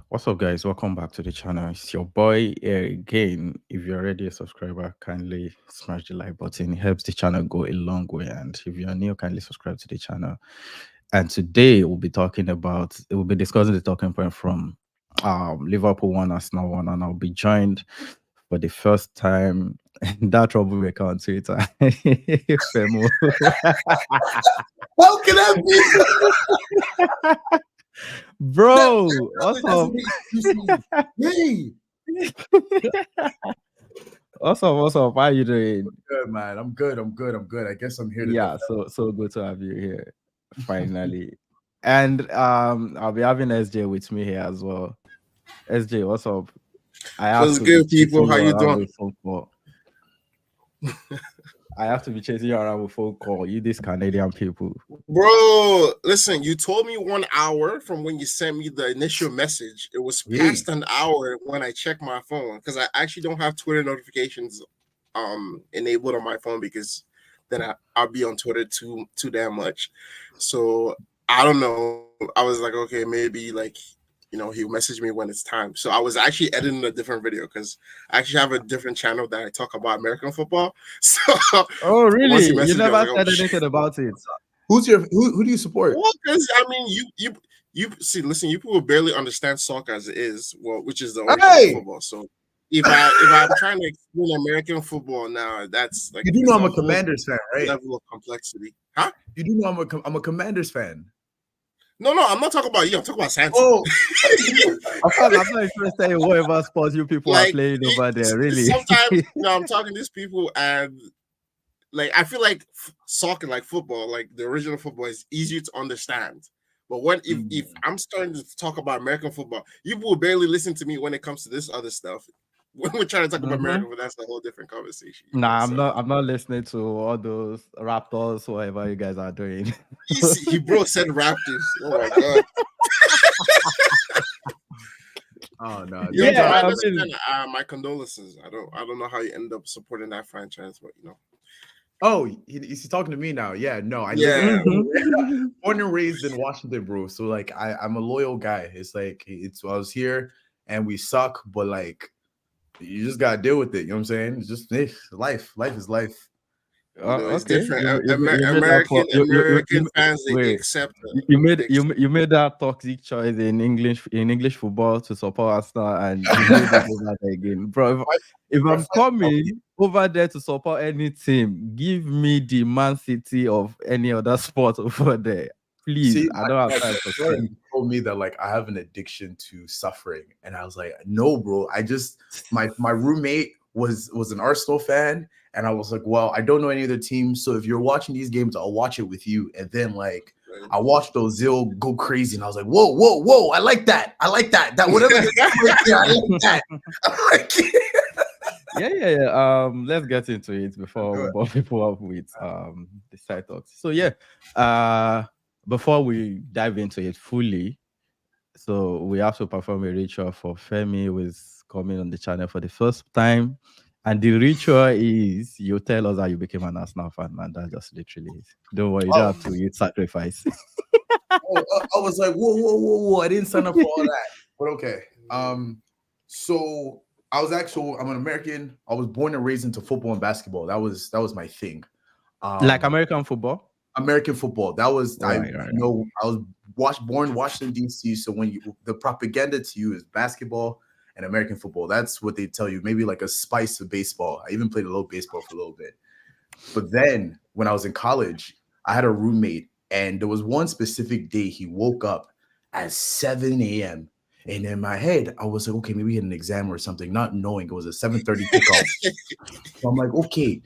What's up, guys? Welcome back to the channel. It's your boy here again. If you're already a subscriber, kindly smash the like button. It helps the channel go a long way. And if you're new, kindly subscribe to the channel. And today we'll be discussing the talking point from Liverpool one, Arsenal one, and I'll be joined for the first time in that troublemaker on Twitter, Femo. How can that be? Bro, That awesome. Hey, What's up? How are you doing? good man. I'm good. I guess I'm here to Yeah, defend. so good to have you here, finally. And I'll be having SJ with me here as well. SJ, what's up? I have What's to be good, people? chasing How you you around doing, with phone call. I have to be chasing you around with phone call. You these Canadian people. bro? Listen, you told me 1 hour from when you sent me the initial message. It was Yeah. past an hour when I checked my phone because I actually don't have Twitter notifications enabled on my phone because then I'll be on Twitter too damn much. So I don't know. I was like, okay, maybe like he'll message me when it's time. So I was actually editing a different video because I actually have a different channel that I talk about American football. So Oh, once really? he You messaged me, I was never like, oh said shit. anything about it. Who do you support? Well, because I mean, you see, listen, you people barely understand soccer as it is, well, which is the origin of football. So if I'm trying to explain American football now, that's like You do it's know I'm a a whole Commanders fan, right? level of complexity, huh? You do know I'm a Commanders fan. No, I'm not talking about you. I'm talking about Santi. Oh, Of course, I'm not interested in whatever sports you people are Like playing over there. Really. sometimes I'm talking to these people and like I feel like soccer, like football, like the original football is easier to understand. But when if I'm starting to talk about American football, you will barely listen to me when it comes to this other stuff. When we're trying to talk about American, but that's a whole different conversation. Nah, I'm not listening to all those Raptors, whatever you guys are doing. He bro said Raptors. Oh my god. oh no. Yeah, my condolences. I don't know how you end up supporting that franchise, but Oh, he's talking to me now. Yeah, no, I Yeah. born and raised in Washington, bro. So like I'm a loyal guy. It's like I was here and we suck, but like you just gotta deal with it. You know what I'm saying? It's just life. Life is life. It's Okay. different. You made that American fans, they wait. accept You made that toxic choice in English football to support Arsenal, and you made it over there again, bro. If I'm coming over there to support any team, give me the Man City of any other sport over there, please. See, I don't have time for friend told me that like I have an addiction to suffering, and I was like, no, bro. I just my roommate was an Arsenal fan, and I was like, well, I don't know any other teams, so if you're watching these games, I'll watch it with you. And then like I watched Ozil go crazy, and I was like, whoa, I like that. That whatever. I like that. I like it. Yeah. Let's get into it before we bore people up with the side talks. So before we dive into it fully, so we have to perform a ritual for Femi, who is coming on the channel for the first time. And the ritual is you tell us how you became an Arsenal fan, man. That's just literally it. Don't worry, you don't have to eat sacrifice. I was like, whoa. I didn't sign up for all that. But okay. So I'm an American. I was born and raised into football and basketball. That was my thing. Like American football? American football. That was Right. I was born in Washington, D.C. So when the propaganda to you is basketball and American football, that's what they tell you. Maybe like a spice of baseball. I even played a little baseball for a little bit. But then when I was in college, I had a roommate, and there was one specific day he woke up at 7 a.m. And in my head, I was like, okay, maybe he had an exam or something, not knowing it was a 7:30 kickoff. So I'm like, okay.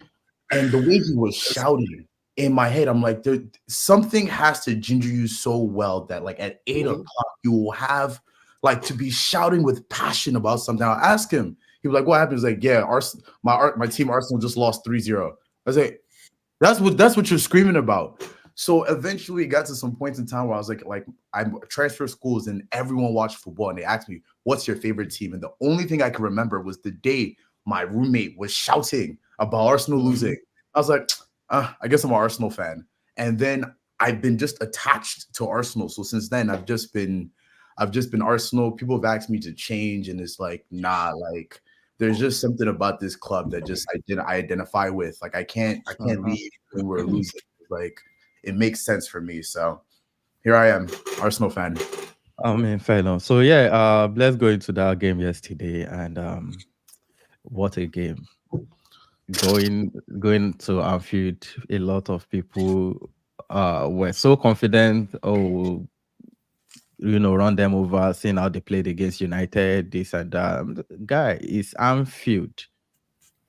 And the way he was shouting in my head, I'm like, something has to ginger you so well that like at 8 o'clock, you will have like to be shouting with passion about something. I'll ask him. He was like, what happened? He's like, yeah, my team Arsenal just lost 3-0. I was like, that's what you're screaming about. So eventually it got to some points in time where I was like I transferred schools and everyone watched football and they asked me, what's your favorite team? And the only thing I could remember was the day my roommate was shouting about Arsenal losing. I was like, I guess I'm an Arsenal fan. And then I've been just attached to Arsenal. So since then, I've just been I've just been Arsenal. People have asked me to change, and it's like, nah, like there's just something about this club that just I identify with. Like I can't Uh-huh. leave when we're losing. Like it makes sense for me. So here I am, Arsenal fan. I mean, fair enough. So yeah, let's go into that game yesterday, and what a game! Going to Anfield, a lot of people were so confident. Oh, run them over, seeing how they played against United, this and that. Guy, it's Anfield.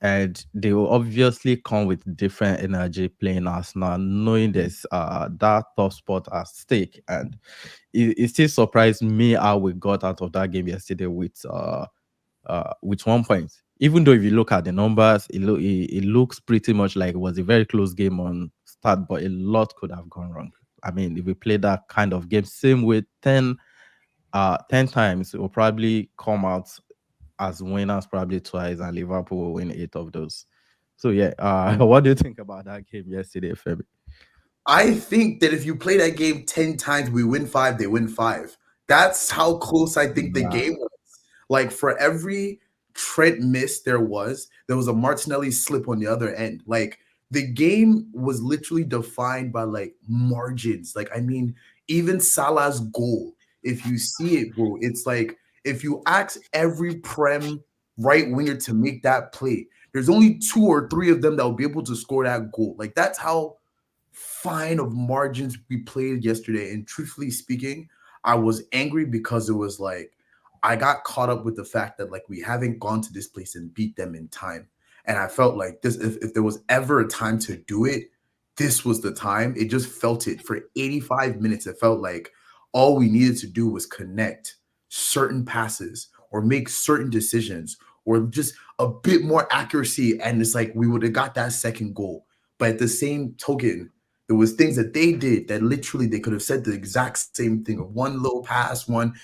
And they will obviously come with different energy playing Arsenal, knowing there's that top spot at stake. And it still surprised me how we got out of that game yesterday with 1 point. Even though if you look at the numbers, it looks pretty much like it was a very close game on start, but a lot could have gone wrong. I mean, if we play that kind of game, same way 10 times, it will probably come out as winners probably twice, and Liverpool will win 8 of those. So yeah, what do you think about that game yesterday, Femi? I think that if you play that game 10 times, we win 5, they win 5. That's how close I think the Nah. game was. Like for every Trent miss there was a Martinelli slip on the other end. Like the game was literally defined by like margins. Like I mean, even Salah's goal, if you see it, bro, it's like if you ask every Prem right winger to make that play, there's only 2 or 3 of them that will be able to score that goal. Like that's how fine of margins we played yesterday. And truthfully speaking, I was angry because it was like I got caught up with the fact that like we haven't gone to this place and beat them in time. And I felt like this, if there was ever a time to do it, this was the time. It just felt it for 85 minutes. It felt like all we needed to do was connect certain passes or make certain decisions or just a bit more accuracy. And it's like we would have got that second goal. But at the same token, there was things that they did that literally they could have said the exact same thing of one little pass, one.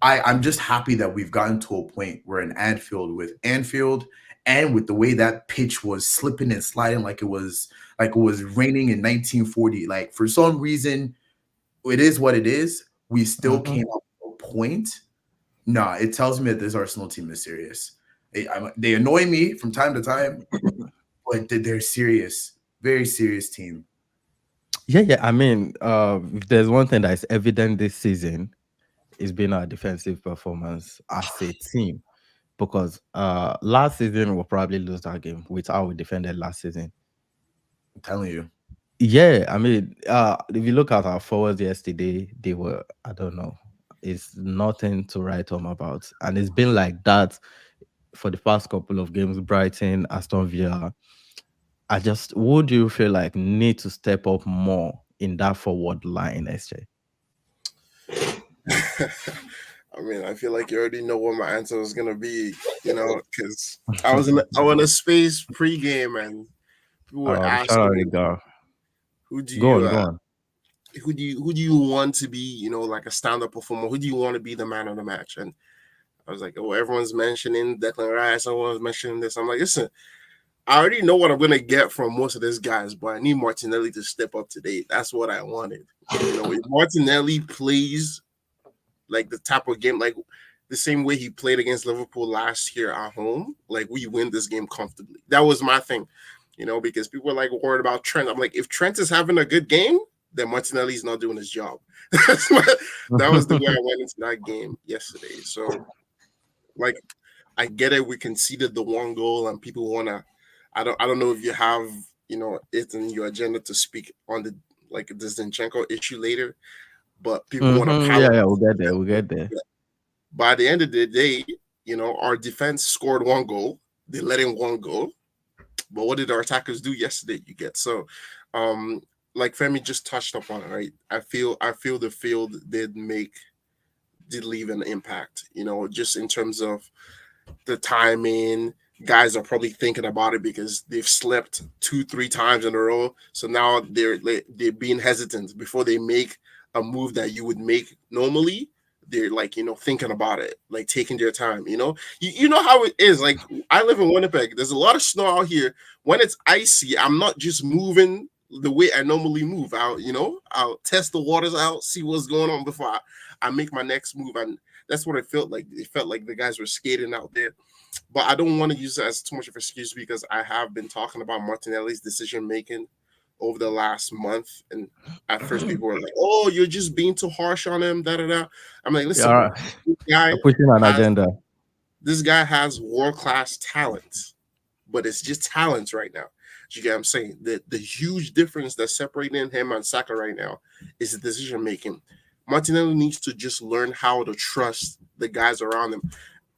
I'm just happy that we've gotten to a point where in Anfield and with the way that pitch was slipping and sliding like it was raining in 1940. Like for some reason, it is what it is. We still Mhm. came up with a point. Nah, it tells me that this Arsenal team is serious. They annoy me from time to time, but they're serious, very serious team. Yeah. I mean, if there's one thing that is evident this season, it's been our defensive performance as a team. Because last season we'll probably lose that game with how we defended last season. I'm telling you. Yeah, I mean, if you look at our forwards yesterday, they were, I don't know, it's nothing to write home about. And it's been like that for the past couple of games, Brighton, Aston Villa. Would you feel like need to step up more in that forward line, SJ? I mean, I feel like you already know what my answer is gonna be, because I was in a space pregame and people were The shout out the asking guy. who do Go you on, go on. who do you want to be, like a stand-up performer? Who do you want to be the man of the match? And I was like, oh, everyone's mentioning Declan Rice, everyone's mentioning this. I'm like, listen, I already know what I'm gonna get from most of these guys, but I need Martinelli to step up today. That's what I wanted. If Martinelli plays like the type of game, like the same way he played against Liverpool last year at home, like we win this game comfortably. That was my thing, because people are like worried about Trent. I'm like, if Trent is having a good game, then Martinelli's not doing his job. That was the way I went into that game yesterday. So, like, I get it. We conceded the 1 goal, and people wanna. I don't know if you have it in your agenda to speak on the Zinchenko issue later, but people want to pile Yeah, up. we'll get there. We'll get there. By the end of the day, our defense scored 1 goal. They let in 1 goal. But what did our attackers do yesterday? You get so, like Femi just touched upon it, right? I feel the field did leave an impact. Just in terms of the timing. Guys are probably thinking about it because they've slept 2-3 times in a row. So now they're being hesitant before they make a move that you would make normally. They're like, thinking about it, like taking their time. You know how it is. Like I live in Winnipeg. There's a lot of snow out here. When it's icy, I'm not just moving the way I normally move. I'll test the waters out, see what's going on before I make my next move, and that's what it felt like. It felt like the guys were skating out there. But I don't want to use it as too much of an excuse because I have been talking about Martinelli's decision making over the last month, and at first people were like, "Oh, you're just being too harsh on him." Da da da. I'm like, listen, Yeah, this guy pushing an has agenda. world-class talent, but it's just talent right now. You get what I'm saying? The huge difference that's separating him and Saka right now is the decision making. Martinelli needs to just learn how to trust the guys around him.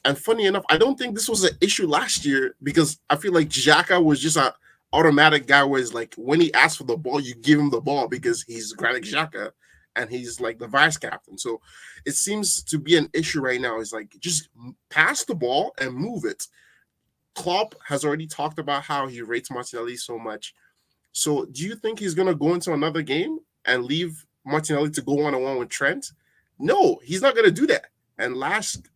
And funny enough, I don't think this was an issue last year because I feel like Xhaka was just an automatic guy where it's like when he asks for the ball, you give him the ball because he's Granit Xhaka and he's like the vice captain. So it seems to be an issue right now. It's like just pass the ball and move it. Klopp has already talked about how he rates Martinelli so much. So do you think he's going to go into another game and leave Martinelli to go one-on-one with Trent? No, he's not going to do that. And last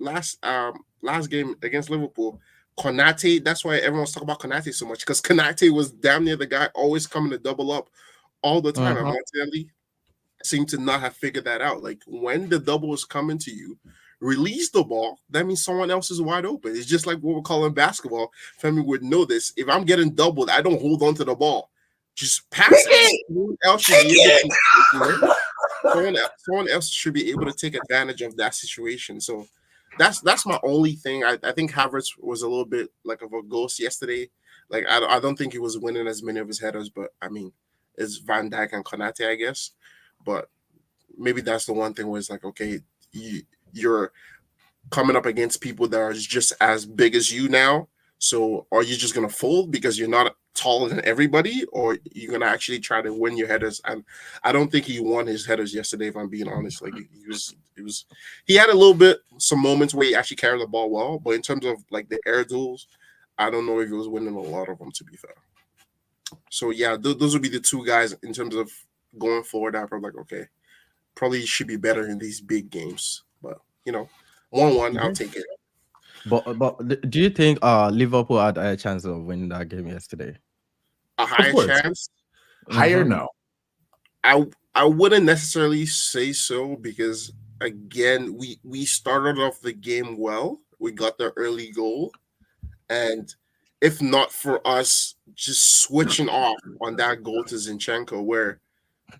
game against Liverpool, Konate, that's why everyone's talking about Konate so much, because Konate was damn near the guy always coming to double up all the time. And Martinelli seemed to not have figured that out. Like when the double is coming to you, release the ball. That means someone else is wide open. It's just like what we're calling basketball. Femi would know this. If I'm getting doubled, I don't hold on to the ball. Just pass it. Someone else should be able to, someone else should be able to take advantage of that situation. So that's my only thing. I think Havertz was a little bit like of a ghost yesterday. Like I don't think he was winning as many of his headers, but I mean, it's Van Dijk and Konate, I guess. But maybe that's the one thing where it's like, okay, you're coming up against people that are just as big as you now. So are you just gonna fold because you're not taller than everybody, or you're gonna actually try to win your headers? And I don't think he won his headers yesterday, if I'm being honest. Like he had a little bit some moments where he actually carried the ball well, but in terms of like the air duels, I don't know if he was winning a lot of them, to be fair. So yeah, those would be the two guys in terms of going forward. I'm probably like, okay, probably should be better in these big games, but 1-1, I'll take it. But do you think Liverpool had a chance of winning that game yesterday? A higher chance? Higher, no. I wouldn't necessarily say so because again, we started off the game well. We got the early goal, and if not for us just switching off on that goal to Zinchenko, where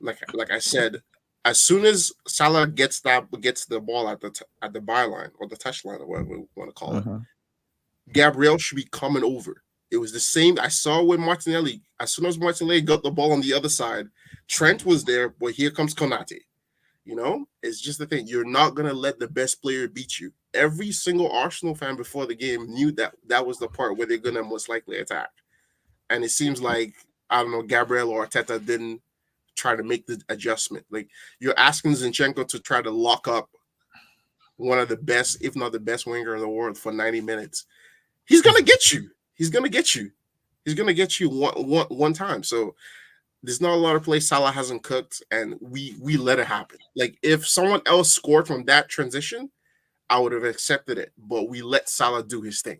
like I said, as soon as Salah gets the ball at the byline or the touchline or whatever we want to call it, Gabriel should be coming over. It was the same I saw with Martinelli. As soon as Martinelli got the ball on the other side, Trent was there, but here comes Konate. It's just the thing. You're not going to let the best player beat you. Every single Arsenal fan before the game knew that was the part where they're going to most likely attack. And it seems like, I don't know, Gabriel or Arteta didn't try to make the adjustment. Like, you're asking Zinchenko to try to lock up one of the best, if not the best winger in the world for 90 minutes. He's going to get you. He's going to get you. He's going to get you one time. So there's not a lot of plays Salah hasn't cooked, and we let it happen. Like, if someone else scored from that transition, I would have accepted it. But we let Salah do his thing,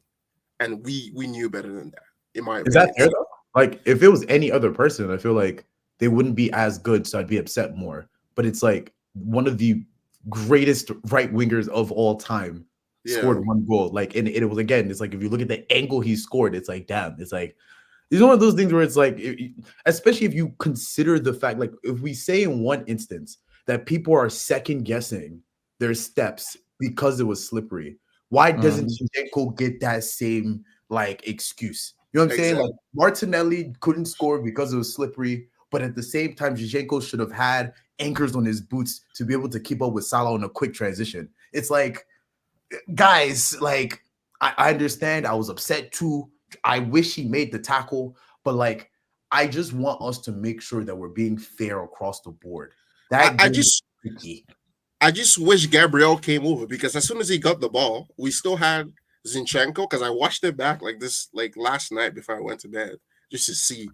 and we knew better than that, in my opinion. Is that fair, though? Like, if it was any other person, I feel like they wouldn't be as good, so I'd be upset more. But it's like one of the greatest right wingers of all time scored one goal. Like, and it was, again, it's like if you look at the angle he scored, it's like, damn, it's like, it's one of those things where it's like, especially if you consider the fact, like, if we say in one instance that people are second guessing their steps because it was slippery, why doesn't Zinchenko get that same like excuse? You know what I'm saying? Like, Martinelli couldn't score because it was slippery, but at the same time, Zinchenko should have had anchors on his boots to be able to keep up with Salah on a quick transition. It's like, guys, like, I understand. I was upset too. I wish he made the tackle, but like, I just want us to make sure that we're being fair across the board. I just wish Gabriel came over, because as soon as he got the ball, we still had Zinchenko, because I watched it back like last night before I went to bed just to see.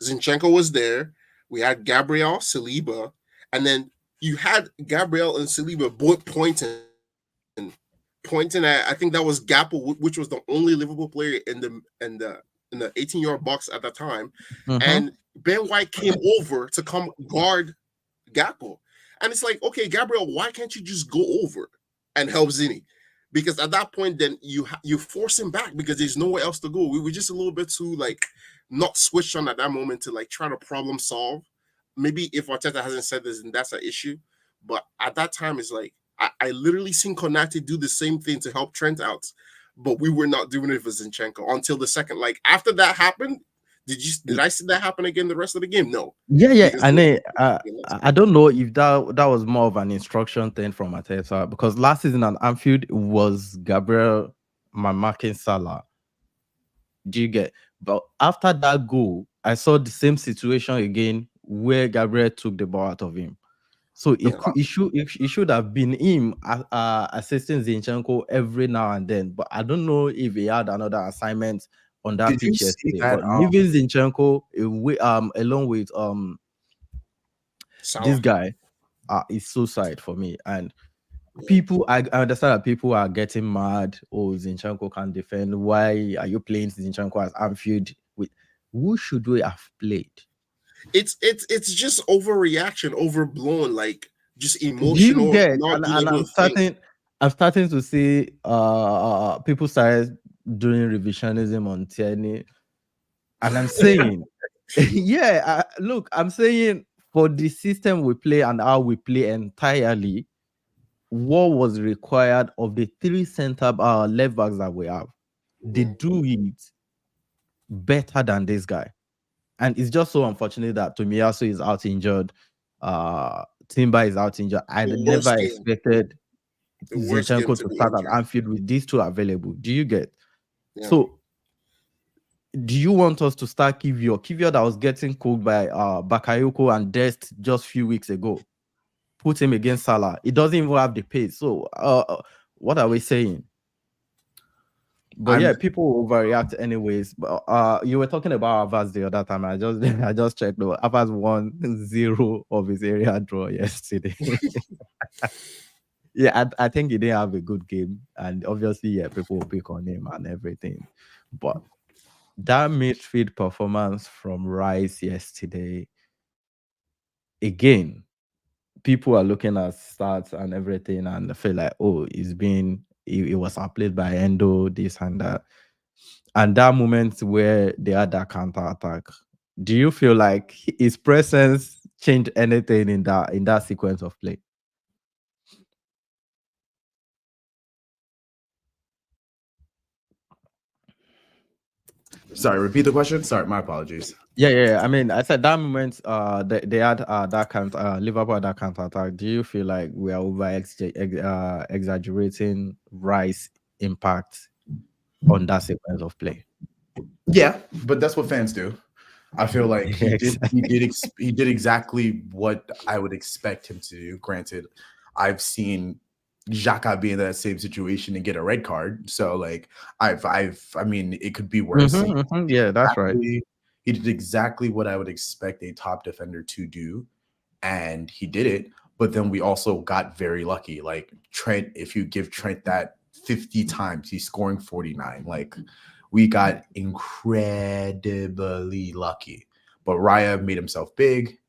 Zinchenko was there. We had Gabriel, Saliba, and then you had Gabriel and Saliba both pointing at, I think that was Gappo, which was the only Liverpool player in the 18-yard box at that time. And Ben White came over to come guard Gappo. And it's like, okay, Gabriel, why can't you just go over and help Zinni? Because at that point, then you force him back because there's nowhere else to go. We were just a little bit too like not switched on at that moment to like try to problem solve. Maybe if Arteta hasn't said this, then that's an issue. But at that time, it's like I literally seen Konate do the same thing to help Trent out, but we were not doing it for Zinchenko until the second. Like after that happened, did I see that happen again the rest of the game? No. Yeah. Because And then, I don't know if that was more of an instruction thing from Arteta, because last season at Anfield was Gabriel marking Salah. Do you get? But after that goal, I saw the same situation again where Gabriel took the ball out of him. So it should have been him assisting Zinchenko every now and then. But I don't know if he had another assignment on that Did you pitch see yesterday. that? But leaving Zinchenko along with this guy is suicide for me. And people, I understand that people are getting mad. Oh, Zinchenko can't defend. Why are you playing Zinchenko as Anfield? Who should we have played? It's just overreaction, overblown, like just Do you emotional, get? not And being able to think. I'm starting to see people started doing revisionism on Tierney, and I'm saying, yeah, look, I'm saying for the system we play and how we play entirely, what was required of the three center left backs that we have, they do it better than this guy. And it's just so unfortunate that Tomiyasu is out injured. Timber is out injured. I never expected Zinchenko to start at Anfield with these two available. Do you get? Yeah. So, do you want us to start Kivio that was getting cooked by Bakayoko and Dest just a few weeks ago? Put him against Salah. He doesn't even have the pace. So, what are we saying? But yeah, people overreact anyways. But you were talking about Avaz the other time. I just checked. Though Avaz won 0 of his area draw yesterday. Yeah, I think he didn't have a good game, and obviously, yeah, people will pick on him and everything. But that midfield performance from Rice yesterday, again, people are looking at stats and everything, and feel like, oh, it was outplayed by Endo, this and that. And that moment where they had that counter attack, do you feel like his presence changed anything in that sequence of play? Sorry, repeat the question. Sorry, my apologies. Yeah. I mean, I said that moment. They had that counter. Liverpool had that counter attack. Do you feel like we are over exaggerating Rice impact on that sequence of play? Yeah, but that's what fans do. I feel like he did exactly what I would expect him to do. Granted, I've seen Xhaka be in that same situation and get a red card. So like I mean, it could be worse. Yeah, that's right. He did exactly what I would expect a top defender to do, and he did it. But then we also got very lucky. Like Trent, if you give Trent that 50 times, he's scoring 49. Like we got incredibly lucky. But Raya made himself big.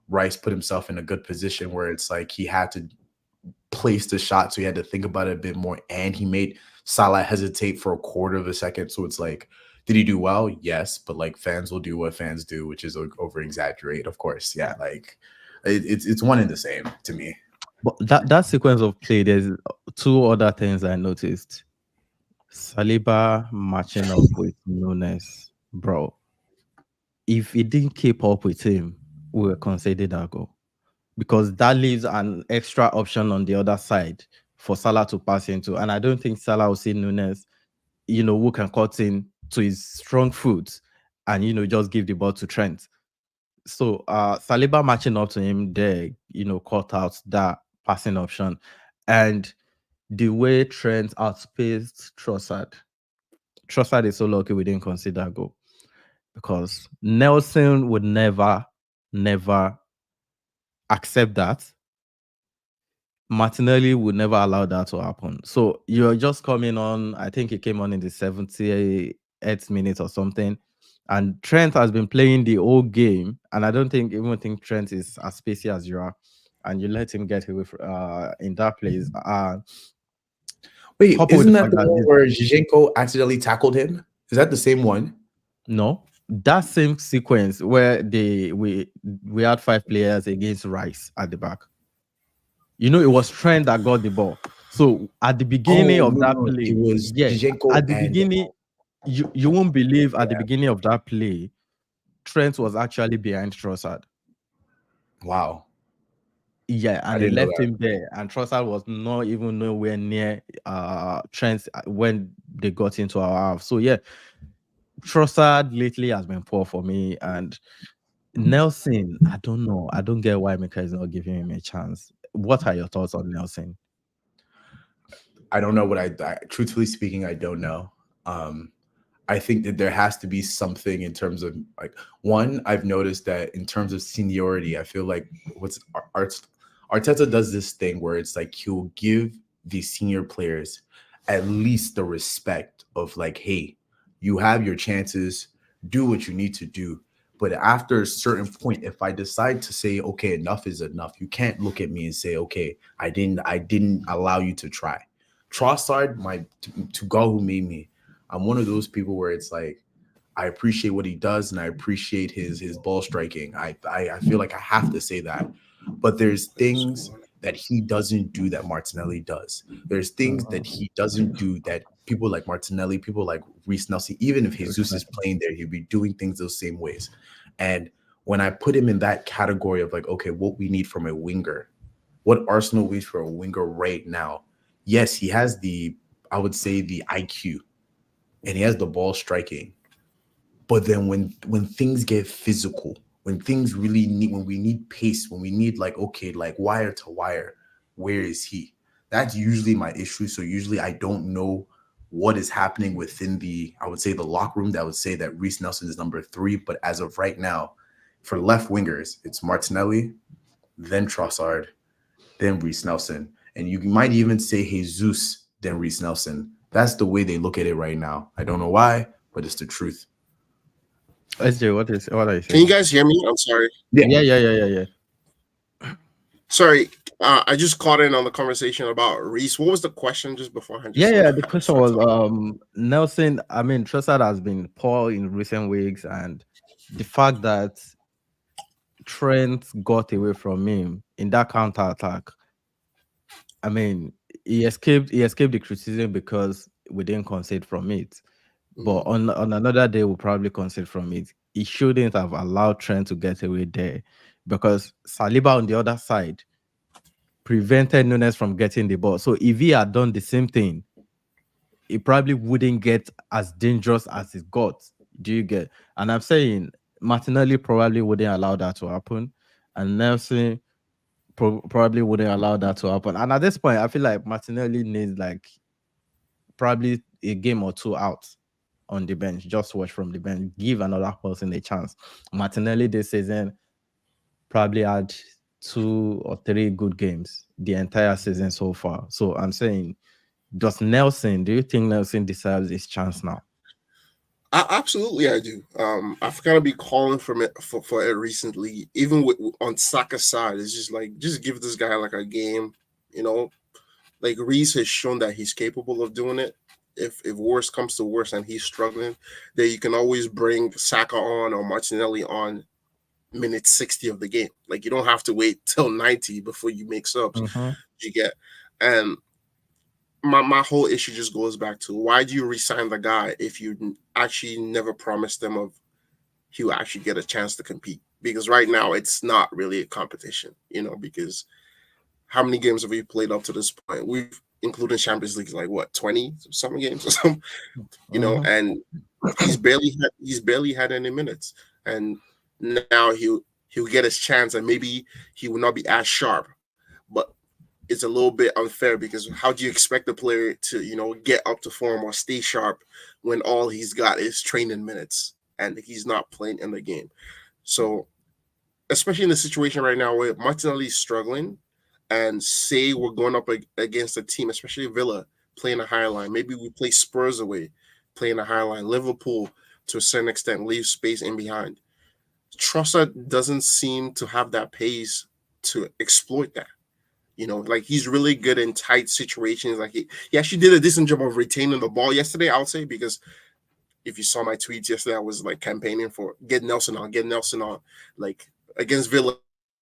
Rice put himself in a good position where it's like he had to place the shot, so he had to think about it a bit more, and he made Salah hesitate for a quarter of a second. So it's like, did he do well? Yes, but like fans will do what fans do, which is over exaggerate, of course. Yeah, like it's one and the same to me. But that sequence of play, there's two other things I noticed. Saliba matching up with Nunes, bro. If he didn't keep up with him, we were conceded that goal, because that leaves an extra option on the other side for Salah to pass into. And I don't think Salah will see Nunes, who can cut in to his strong foot and, just give the ball to Trent. So Saliba matching up to him there, cut out that passing option. And the way Trent outspaced Trossard is so lucky we didn't consider goal, because Nelson would never accept that. Martinelli would never allow that to happen. So you're just coming on, I think he came on in the 78th minute or something, And Trent has been playing the whole game, and I don't think Trent is as spacey as you are, and you let him get away in that place. Wait, Couple with isn't the that fact the that one this, where Zinchenko accidentally tackled him? Is that the same one? no, that same sequence where we had 5 players against Rice at the back. It was Trent that got the ball. So at the beginning Oh of no, that no, it play, was yeah, Zinchenko at the and beginning, you won't believe at the yeah. beginning of that play, Trent was actually behind Trossard. Wow, Yeah, I and they didn't know left that. him there, and Trossard was not even nowhere near Trent when they got into our half. So yeah, Trossard lately has been poor for me, and Nelson, I don't know. I don't get why Mika is not giving him a chance. What are your thoughts on Nelson? I don't know what I truthfully speaking, I don't know. Um, I think that there has to be something in terms of like one. I've noticed that in terms of seniority, I feel like Arteta does this thing where it's like he'll give the senior players at least the respect of like, hey, you have your chances, do what you need to do. But after a certain point, if I decide to say, okay, enough is enough, you can't look at me and say, okay, I didn't allow you to try. Trossard, to God who made me, I'm one of those people where it's like I appreciate what he does and I appreciate his ball striking. I feel like I have to say that. But there's things that he doesn't do that Martinelli does. There's things that he doesn't do that people like Martinelli, people like Reece Nelson, even if Jesus is playing there, he'll be doing things those same ways. And when I put him in that category of like, okay, what we need from a winger, what Arsenal needs for a winger right now, yes, he has I would say the IQ and he has the ball striking. But then when things get physical, when we need pace, when we need like okay, like wire to wire, where is he? That's usually my issue. So usually I don't know what is happening within I would say the locker room that would say that Reece Nelson is number 3. But as of right now, for left wingers, it's Martinelli, then Trossard, then Reece Nelson. And you might even say Jesus, then Reece Nelson. That's the way they look at it right now. I don't know why, but it's the truth. SJ, what are you Can you saying? guys hear me? I'm sorry. Yeah. Yeah. Sorry, I just caught in on the conversation about Reese. What was the question just beforehand? Just Yeah, so yeah. The I question start was talking. Nelson. I mean, Trossard has been poor in recent weeks, and the fact that Trent got away from him in that counter attack. I mean, he escaped the criticism because we didn't concede from it. But Mhm. on another day, we'll probably concede from it. He shouldn't have allowed Trent to get away there, because Saliba on the other side prevented Nunes from getting the ball. So if he had done the same thing, it probably wouldn't get as dangerous as it got. Do you get? And I'm saying Martinelli probably wouldn't allow that to happen, and Nelson probably wouldn't allow that to happen. And at this point, I feel like Martinelli needs like probably a game or two out on the bench. Just watch from the bench, give another person a chance. Martinelli this season probably had 2 or 3 good games the entire season so far. So I'm saying, do you think Nelson deserves his chance now? Absolutely, I do. I've kind of been calling from it for it recently. Even on Saka's side, it's just like just give this guy like a game. You know, like Reese has shown that he's capable of doing it. If worse comes to worse and he's struggling, then you can always bring Saka on or Martinelli on minute 60 of the game. Like you don't have to wait till 90 before you make subs. Mm-hmm. You get and my whole issue just goes back to why do you resign the guy if you actually never promised him of he will actually get a chance to compete? Because right now it's not really a competition, because how many games have we played up to this point? We've including Champions League like what 20 some games or something, Mm-hmm. and he's barely had any minutes, and now he'll get his chance, and maybe he will not be as sharp, but it's a little bit unfair because how do you expect the player to get up to form or stay sharp when all he's got is training minutes and he's not playing in the game? So especially in the situation right now where Martinelli's struggling, and say we're going up against a team, especially Villa, playing a high line. Maybe we play Spurs away, playing a high line. Liverpool to a certain extent, leave space in behind. Trossard doesn't seem to have that pace to exploit that. Like he's really good in tight situations. Like he actually did a decent job of retaining the ball yesterday, I would say, because if you saw my tweets yesterday, I was like campaigning for get Nelson on, get Nelson on. Like against Villa,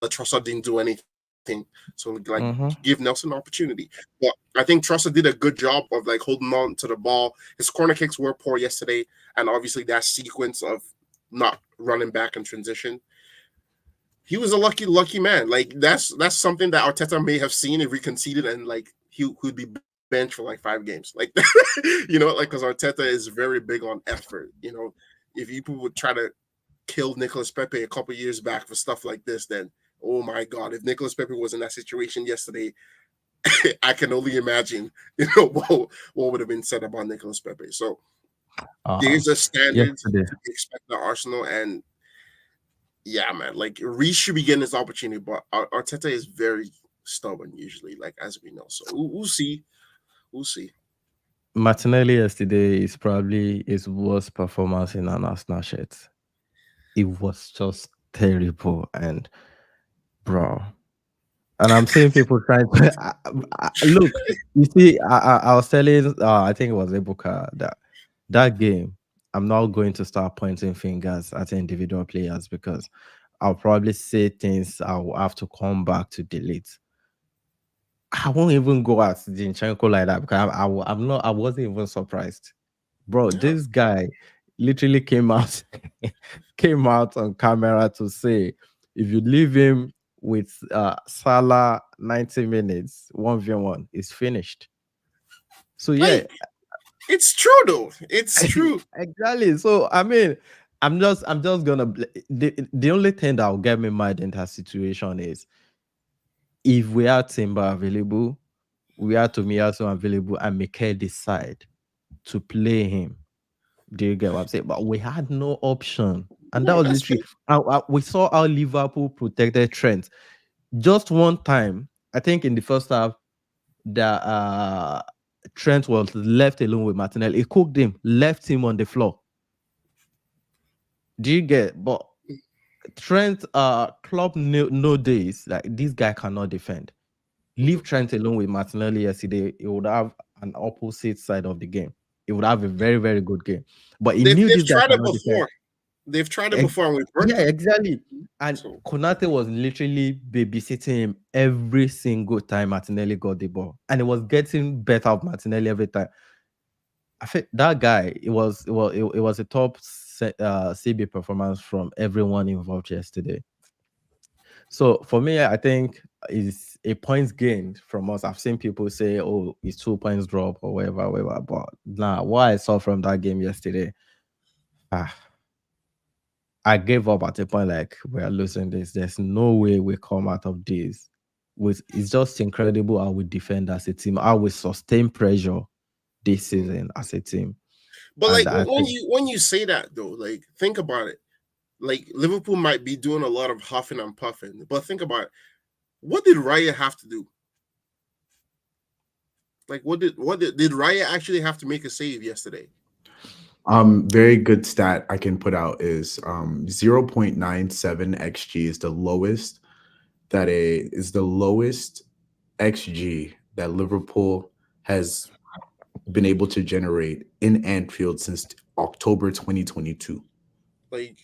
Trossard didn't do anything. So like give Mm-hmm. Nelson an opportunity. But I think Trossard did a good job of like holding on to the ball. His corner kicks were poor yesterday, and obviously that sequence of not running back in transition. He was a lucky man. Like that's something that Arteta may have seen if we conceded, and like he'd be benched for like 5 games. Like like because Arteta is very big on effort. If people would try to kill Nicolas Pepe a couple years back for stuff like this, then oh my god, if Nicolas Pepe was in that situation yesterday, I can only imagine what would have been said about Nicolas Pepe. So Uh, there's a standard Yesterday. to be expected at Arsenal, and yeah, man, like Reece should be getting this opportunity, but Arteta is very stubborn usually, like as we know. So we'll see. We'll see. Martinelli yesterday is probably his worst performance in an Arsenal shirt. It was just terrible, and bro. And I'm seeing people trying to look. You see, I was telling, I think it was Ebuka that game. I'm not going to start pointing fingers at individual players because I'll probably say things I will have to come back to delete. I won't even go at Zinchenko like that because I'm not. I wasn't even surprised, bro. Yeah. This guy literally came out came out on camera to say if you leave him with Salah 90 minutes 1v1 is finished. So yeah, Like it's true though. It's true. exactly. So I mean, I'm just gonna the only thing that will get me mad in that situation is if we are Timber available, we are Tomiyasu available, and Mikel decide to play him. Do you get what I'm saying? But we had no option. And that No, was that's literally, fair. we saw how Liverpool protected Trent. Just one time, I think in the first half, that Trent was left alone with Martinelli. He cooked him, left him on the floor. Do you get? But Trent, club no days. Like this guy cannot defend. Leave Trent alone with Martinelli yesterday. He would have an opposite side of the game. He would have a very, very good game. But he They've knew they've this guy tried it cannot defend. before. They've tried it Ex- before and we burnt Yeah, them. exactly. And So Konate was literally babysitting him every single time Martinelli got the ball, and it was getting better of Martinelli every time. I think that guy, it was a top CB performance from everyone involved yesterday. So for me, I think is a points gained from us. I've seen people say, "Oh, it's 2 points drop or whatever, whatever." But nah, what I saw from that game yesterday, ah, I gave up at a point like we are losing this. There's no way we come out of this. It's just incredible how we defend as a team, how we sustain pressure this season as a team. but And like I think when you say that though, like think about it. Like Liverpool might be doing a lot of huffing and puffing, but think about it. What did Raya have to do? Like what did Raya actually have to make a save yesterday? Very good stat I can put out is 0.97 xg is the lowest xg that Liverpool has been able to generate in Anfield since October 2022. Like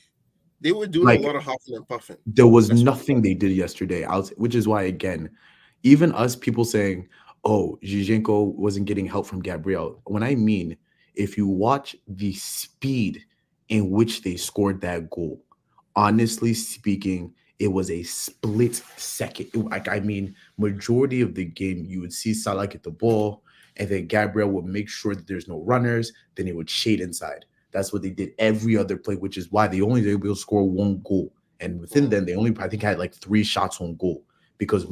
they were doing a Like lot of huffing and puffing. there was That's nothing they did yesterday, which is why again, even us people saying, "Oh, Zinchenko wasn't getting help from Gabriel." When I mean, if you watch the speed in which they scored that goal, honestly speaking, it was a split second. Like I mean, majority of the game, you would see Salah get the ball, and then Gabriel would make sure that there's no runners. Then he would shade inside. That's what they did every other play, which is why they only were able to score one goal. And within them, they only I think had like 3 shots on goal because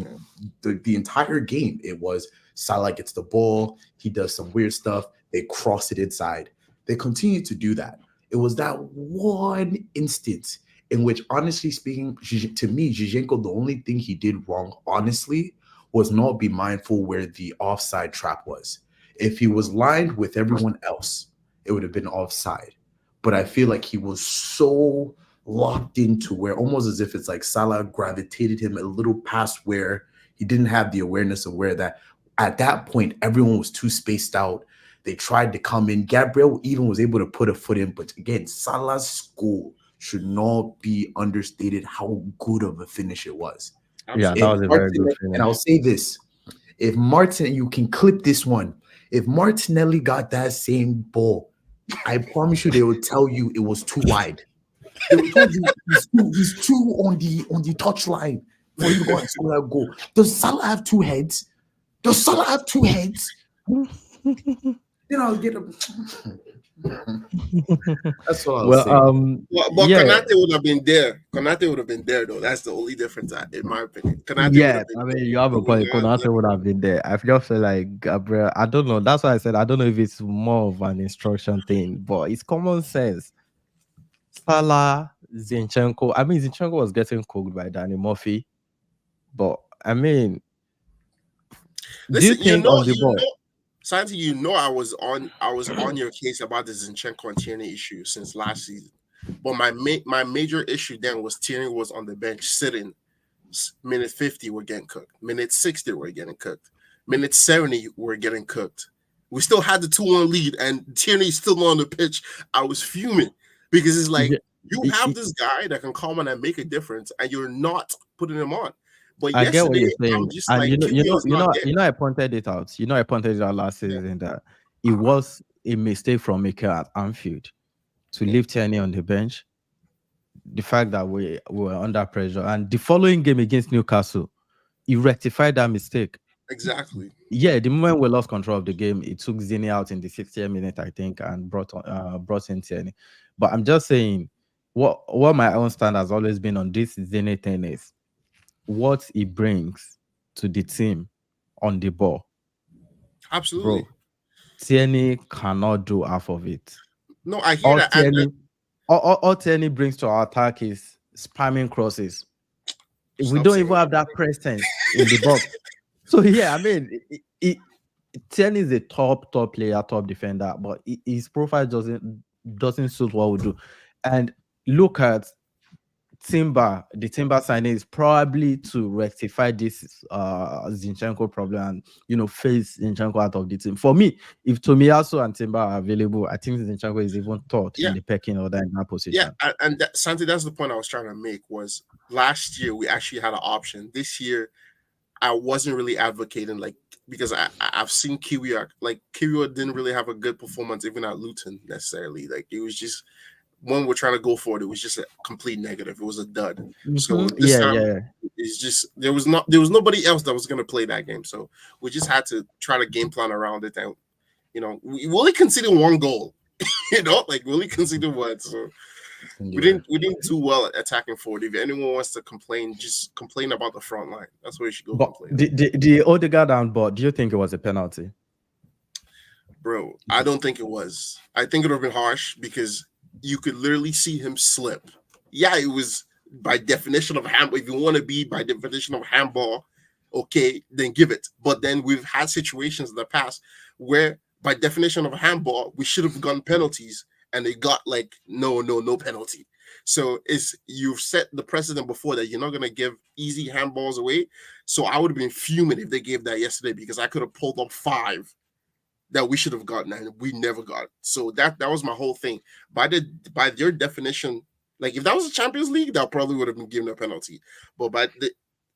the entire game it was Salah gets the ball, he does some weird stuff, they cross it inside. They continue to do that. It was that one instance in which, honestly speaking, to me, Zinchenko, the only thing he did wrong, honestly, was not be mindful where the offside trap was. If he was lined with everyone else, it would have been offside. but I feel like he was so locked into where almost as if it's like Salah gravitated him a little past where he didn't have the awareness of where that at that point everyone was too spaced out. They tried to come in. Gabriel even was able to put a foot in, but again, Salah's goal should not be understated how good of a finish it was. Yeah, that was a very good finish. And I'll say this: if Martin, you can clip this one. If Martinelli got that same ball, I promise you, they will tell you it was too wide. They will tell you he's too on the touchline for you to go and score that goal. Does Salah have two heads? Does Salah have two heads? Then I'll get him. That's what I'll say. But yeah. Konate would have been there. Konate would have been there, though. That's the only difference, in my opinion. Konate would Yeah, have been I mean, there. you have a point. Konate would have been there. I just feel like Gabriel. I don't know. That's why I said I don't know if it's more of an instruction thing, but it's common sense. Salah, Zinchenko. I mean, Zinchenko was getting cooked by Danny Murphy, but I mean, Listen, do you think on the ball? Santi, I was on your case about the Zinchenko and Tierney issue since last season. But my major issue then was Tierney was on the bench sitting. Minute 50, we're getting cooked. Minute 60, we're getting cooked. Minute 70, we're getting cooked. We still had the 2-1 lead, and Tierney's still on the pitch. I was fuming because it's like you have this guy that can come on and make a difference, and you're not putting him on. But I get what you're saying, I'm just and like, I pointed it out. I pointed it out last season that it was a mistake from Mikel at Anfield to leave Tierney on the bench. The fact that we were under pressure, and the following game against Newcastle, he rectified that mistake. Exactly. Yeah, the moment we lost control of the game, it took Zini out in the 60th minute, I think, and brought in Tierney. But I'm just saying, what my own stand has always been on this Zini thing is what he brings to the team on the ball. Absolutely. Bro, Tierney cannot do half of it. No, I hear that. All Tierney brings to our attack is spamming crosses. We don't even have that presence in the box. So yeah, I mean, Tierney is a top player, top defender, but his profile doesn't suit what we do. And look at Timber. The Timber signing is probably to rectify this Zinchenko problem and phase Zinchenko out of the team. For me, if Tomiyasu and Timber are available, I think Zinchenko is even third in the pecking order in that position. Yeah, and Santi, that's the point I was trying to make. Was last year we actually had an option. This year, I wasn't really advocating because I've seen Kiwi didn't really have a good performance even at Luton necessarily. Like it was just when we're trying to go for it was just a complete negative. It was a dud. Mm-hmm. So this time it's just there was nobody else that was going to play that game. So we just had to try to game plan around it. And we only conceded one goal. We only conceded one. So we didn't do well at attacking forward. If anyone wants to complain, just complain about the front line. That's where you should go complain. The Odegaard down ball, do you think it was a penalty? Bro, I don't think it was. I think it would have been harsh because you could literally see him slip. Yeah, it was by definition of handball. If you want to be by definition of handball, okay, then give it. But then we've had situations in the past where by definition of handball, we should have gotten penalties and they got no penalty. So you've set the precedent before that you're not going to give easy handballs away. So I would have been fuming if they gave that yesterday because I could have pulled up 5 that we should have gotten and we never got. So that was my whole thing. By their definition, if that was a Champions League, that probably would have been given a penalty. But by the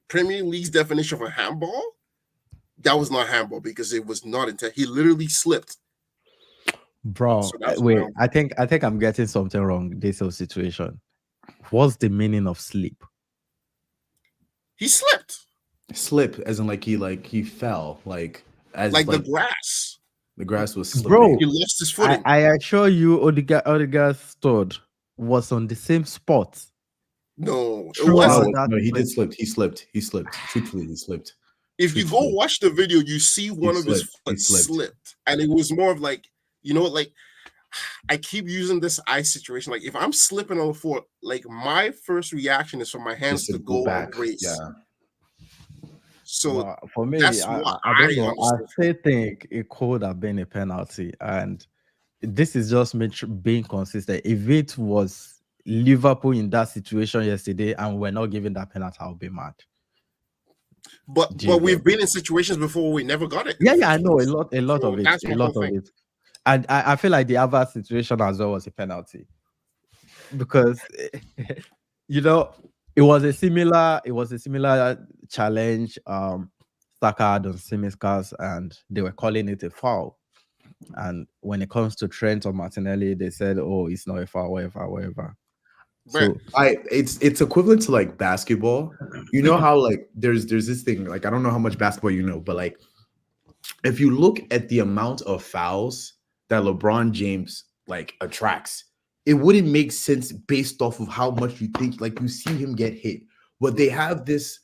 Premier League's definition of a handball, that was not handball because it was not intent. He literally slipped. Bro, so wait, I think I'm getting something wrong. This whole situation. What's the meaning of slip? He slipped. Slip, as in he fell, the grass. The grass was slipping. Bro, he lost his footing. I assure you, Odegaard's stud was on the same spot. No, it wasn't. No, he did slip. He slipped. Truthfully, he slipped. If you go watch the video, you see one of his foot slipped, and it was more of I keep using this ice situation. If I'm slipping on the floor, my first reaction is for my hands to go back. Yeah. So for me, I don't know. I still think it could have been a penalty, and this is just being consistent. If it was Liverpool in that situation yesterday and we're not giving that penalty, I'll be mad. But Do you we've get? been in situations before where we never got it in Yeah, the yeah, I first know place. a lot So of it, that's a my whole lot of thing. it, and I feel like the other situation as well was a penalty because you know it was a similar challenge. Saka had on Simiskas, and they were calling it a foul. And when it comes to Trent or Martinelli, they said, "Oh, it's not a foul, whatever, whatever." But So, It's equivalent to like basketball. You know how like there's this thing, like I don't know how much basketball you know, but like if you look at the amount of fouls that LeBron James like attracts, it wouldn't make sense based off of how much you think like you see him get hit. But they have this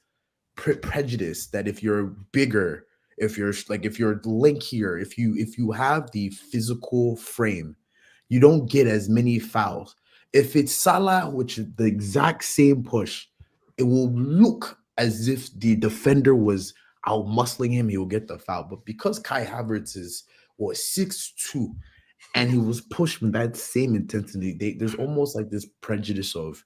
prejudice that if you're bigger, if you're lankier, if you have the physical frame, you don't get as many fouls. If it's Salah, which is the exact same push, it will look as if the defender was out muscling him, he will get the foul. But because Kai Havertz is what 6'2", and he was pushed with that same intensity, there's almost like this prejudice of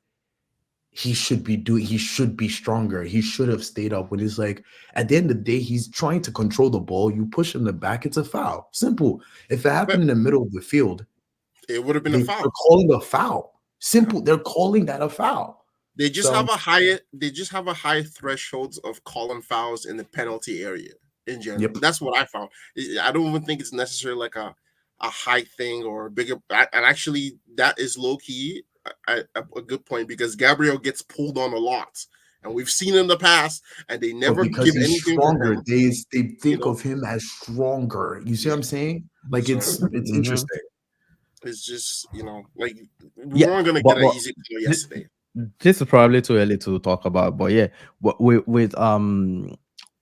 he should be stronger. He should have stayed up when it's like at the end of the day, he's trying to control the ball. You push him in the back, it's a foul. Simple. If it happened in the middle of the field, it would have been a they're foul. calling a foul. Yeah. Simple. They're calling that a foul. They just So- have a high thresholds of calling fouls in the penalty area in general. Yep. That's what I found. I don't even think it's necessarily like a high thing or a bigger. And actually, that is low key a good point because Gabriel gets pulled on a lot, and we've seen in the past, and they But never because give he's anything for stronger, him. they think know? of him as stronger. You see what I'm saying? Like So- it's Mhm. interesting. It's just like we Yeah, weren't gonna but- get an but easy call yesterday. this is probably too early to talk about, but yeah, but with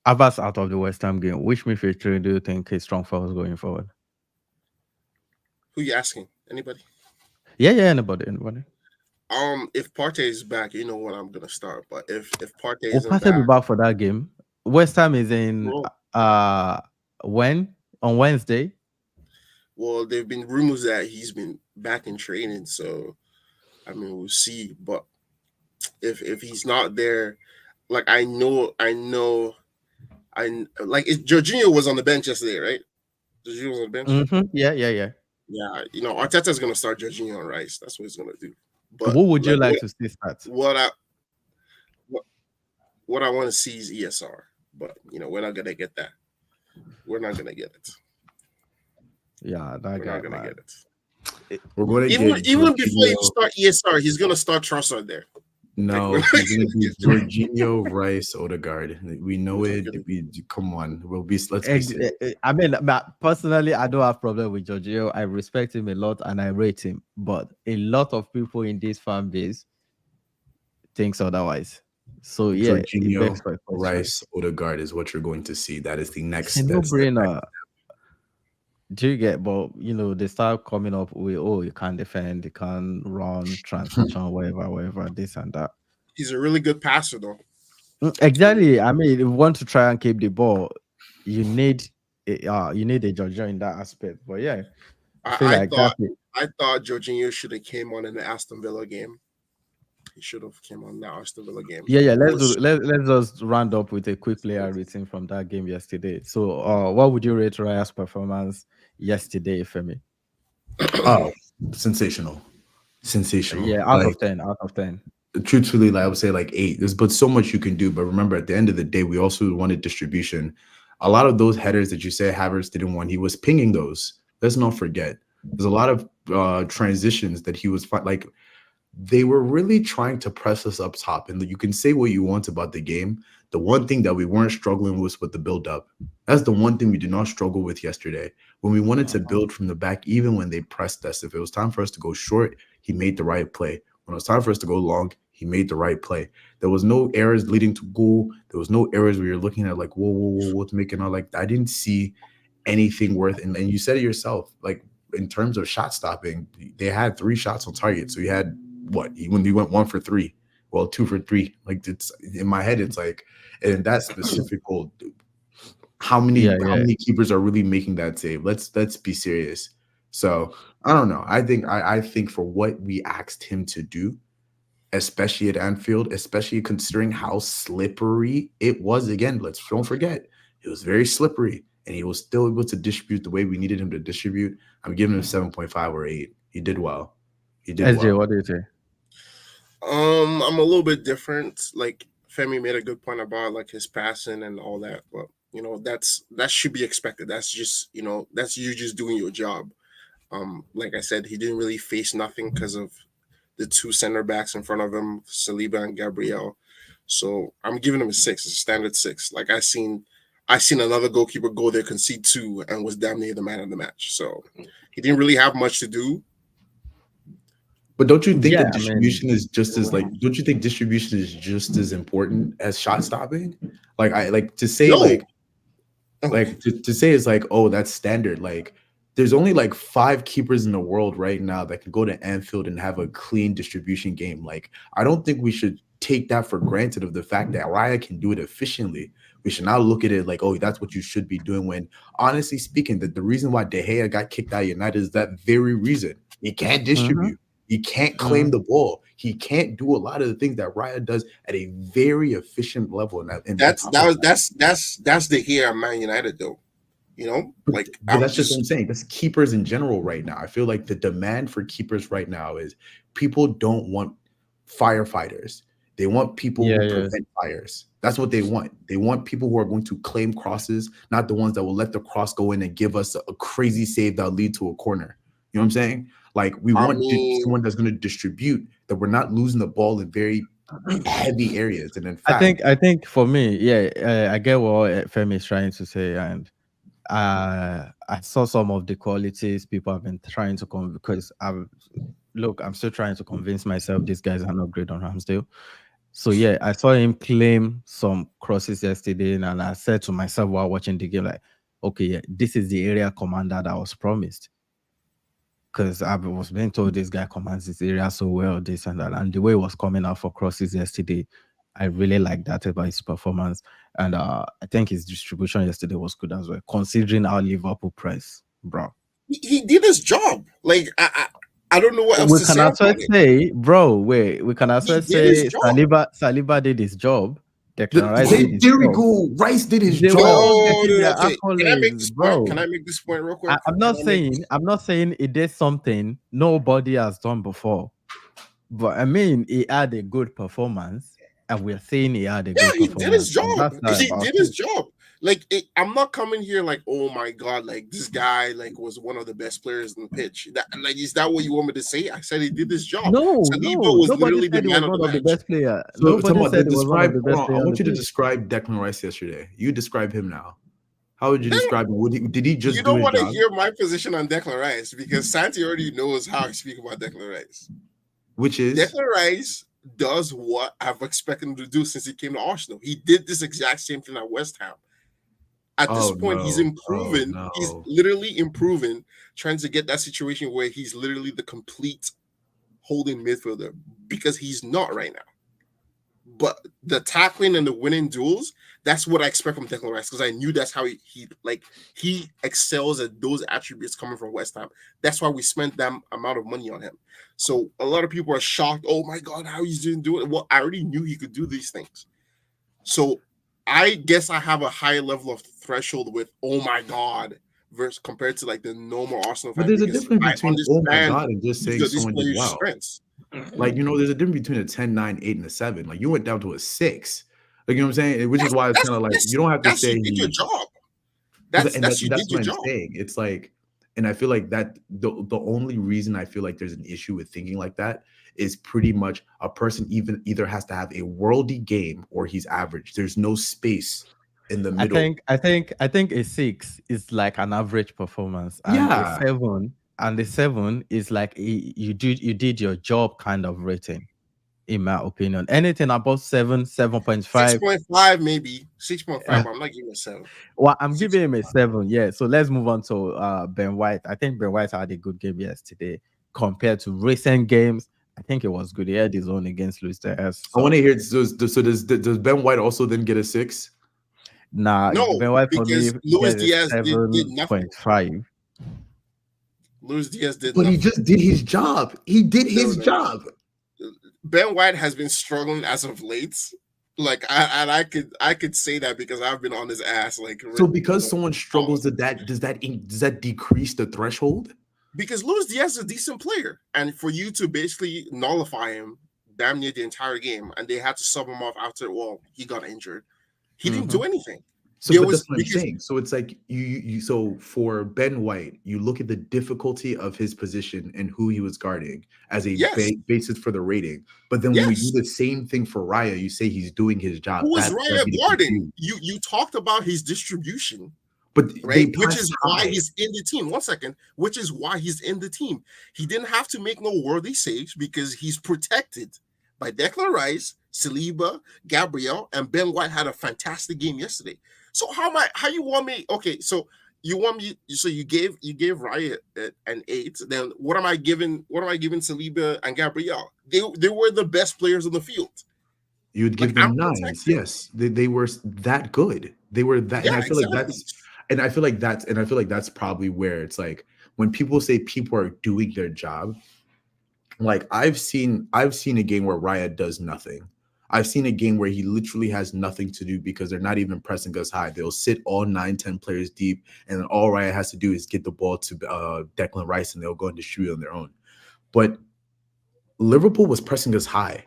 Abbas out of the West Ham game, which midfielder do you think is strong for us going forward? Who you asking? Anybody? Yeah, anybody. If Partey is back, you know what I'm gonna start. But if Partey Will isn't Partey be back, back for that game? West Ham is in well, when on Wednesday. there've been rumors that he's been back in training, so I mean we'll see. But if he's not there, like I know, Jorginho was on the bench yesterday, right? Jorginho was on the bench. Yeah. Yeah, Arteta's gonna start Jorginho on Rice. That's what he's gonna do. But Who would you like to see start? what I want to see is ESR, but we're not gonna get that. We're not gonna get it. Yeah, that We're guy. not gonna get it. We're going to Even before you start ESR, he's gonna start Trossard there. No, he's going to be Jorginho, Rice, Odegaard. We know it. Come on, let's be serious. I mean, personally, I don't have problem with Jorginho. I respect him a lot and I rate him, but a lot of people in this fan base thinks otherwise. So yeah, Jorginho, Rice, Odegaard is what you're going to see. That is the next. It's a no-brainer. Do you get? But they start coming up with, you can't defend, you can't run, transition, whatever, this and that. He's a really good passer, though. Exactly. I mean, if you want to try and keep the ball, you need a Jorginho in that aspect. But yeah, I thought Jorginho should have came on in the Aston Villa game. He should have came on the Aston Villa game. Yeah. Let's just round up with a quick player rating from that game yesterday. So, what would you rate Raya's performance yesterday, Femi? Oh, sensational. Yeah, out of 10. Truthfully, I would say like 8. There's but so much you can do. But remember, at the end of the day, we also wanted distribution. A lot of those headers that you say Havertz didn't want, he was pinging those. Let's not forget. There's a lot of transitions that he was like. They were really trying to press us up top. And you can say what you want about the game. The one thing that we weren't struggling with the build-up. That's the one thing we did not struggle with yesterday. When we wanted to build from the back, even when they pressed us, if it was time for us to go short, he made the right play. When it was time for us to go long, he made the right play. There was no errors leading to goal. There was no errors where you're looking at like, whoa, what's making out like I didn't see anything worth. And you said it yourself, like in terms of shot stopping, they had 3 shots on target. So you had when we went 1 for 3, 2 for 3. Like it's in my head, it's like, and that specific goal, how many keepers are really making that save? Let's be serious. So I don't know. I think for what we asked him to do, especially at Anfield, especially considering how slippery it was. Again, let's don't forget, it was very slippery, and he was still able to distribute the way we needed him to distribute. I'm giving him 7.5 or 8. He did well. He did SJ, well. what do you say? I'm a little bit different. Like Femi made a good point about like his passing and all that, but that should be expected. That's just that's you just doing your job. Like I said, he didn't really face nothing because of the two center backs in front of him, Saliba and Gabriel. So I'm giving him a 6. It's a standard 6. Like I seen another goalkeeper go there, concede 2, and was damn near the man of the match. So he didn't really have much to do. But don't you think Yeah, that distribution is just as like? Don't you think distribution is just as important as shot stopping? Like I like to say No. like to say is like, oh, that's standard. Like there's only like 5 keepers in the world right now that can go to Anfield and have a clean distribution game. Like I don't think we should take that for granted of the fact that Raya can do it efficiently. We should not look at it like, oh, that's what you should be doing. When honestly speaking, that the reason why De Gea got kicked out of United is that very reason. He can't distribute. He can't claim the ball. He can't do a lot of the things that Raya does at a very efficient level. And that's the here at Man United though. Like but that's just what I'm saying. That's keepers in general right now. I feel like the demand for keepers right now is people don't want firefighters. They want people who prevent fires. That's what they want. They want people who are going to claim crosses, not the ones that will let the cross go in and give us a crazy save that'll lead to a corner. You know what I'm saying? Like we want someone that's going to distribute, that we're not losing the ball in very heavy areas. And in fact, I think for me, I get what Femi is trying to say, and I saw some of the qualities people have been trying to because I'm still trying to convince myself these guys are not great on Ramsdale. So yeah, I saw him claim some crosses yesterday, and I said to myself while watching the game, like, okay, yeah, this is the area commander that was promised. Because I was being told this guy commands this area so well, this and that. And the way he was coming out for crosses yesterday, I really like that about his performance. And I think his distribution yesterday was good as well, considering our Liverpool press, bro. He did his job. Like, I don't know what else to say. We can also say Saliba did his job. There we go. Rice did his job. Okay. Can I make this point? Can I make this point real quick? I'm not saying it did something nobody has done before, but I mean he had a good performance, and we're saying he had a good performance. He did his job. He did his job. Like I'm not coming here like, oh my god, like this guy like was one of the best players on the pitch. Is that what you want me to say? I said he did his job. Nobody said he was one of the best players. Nobody said he was one of the best players. I want you to describe Declan Rice yesterday. You describe him now. How would you describe him? Did he just? You don't want to hear my position on Declan Rice because Santi already knows how I speak about Declan Rice. Which is Declan Rice does what I've expected him to do since he came to Arsenal. He did this exact same thing at West Ham. At this point, he's improving. He's literally improving, trying to get that situation where he's literally the complete holding midfielder because he's not right now. But the tackling and the winning duels, that's what I expect from Declan Rice because I knew that's how he excels at those attributes coming from West Ham. That's why we spent that amount of money on him. So a lot of people are shocked. Oh my God, how he's doing it? Well, I already knew he could do these things. So I guess I have a higher level of threshold with oh my god versus compared to like the normal Arsenal fan. But there's a difference between oh my god and just saying someone did wow. Strengths. Like there's a difference between a 10, 9, 8, and a 7. Like you went down to a 6. Like you know what I'm saying? Which is why it's kind of like you don't have to say you did your job. That's what I'm saying. It's like, and I feel like that the only reason I feel like there's an issue with thinking like that is pretty much a person either has to have a worldy game or he's average. There's no space in the middle. I think a 6 is like an average performance. And a 7 is like you did your job kind of rating, in my opinion. Anything above 7, 7.5. 6.5 maybe. 6.5. I'm not giving a 7. Well, I'm giving him a 7, yeah. So let's move on to Ben White. I think Ben White had a good game yesterday compared to recent games. I think it was good. He had his own against Luis Diaz. So. I want to hear. So does Ben White also then get a 6? Nah, no, Ben White for me Luis Diaz did 7.5. Luis Diaz did But he nothing. just did his job. He did his No. job. Ben White has been struggling as of late. Like I could say that because I've been on his ass. Like So because someone struggles, does that decrease the threshold? Because Luis Diaz is a decent player, and for you to basically nullify him damn near the entire game, and they had to sub him off after he got injured. He didn't do anything. So, but that's what I'm saying. So it's like you. So for Ben White, you look at the difficulty of his position and who he was guarding as a basis for the rating. But then when we do the same thing for Raya, you say he's doing his job. Who is Raya guarding? You talked about his distribution, but right? Which is why he's in the team. 1 second. Which is why he's in the team. He didn't have to make no worthy saves because he's protected by Declan Rice, Saliba, Gabriel, and Ben White had a fantastic game yesterday. So how you want me? Okay, so you want me? So you gave Raya an 8. Then what am I giving? What am I giving Saliba and Gabriel? They were the best players on the field. You would give them 9s. Yes, they were that good. They were that, and I feel like that's probably where it's like when people say people are doing their job. Like I've seen a game where Raya does nothing. I've seen a game where he literally has nothing to do because they're not even pressing us high. They'll sit all 9-10 players deep, and then all Raya has to do is get the ball to Declan Rice, and they'll go and distribute on their own. But Liverpool was pressing us high.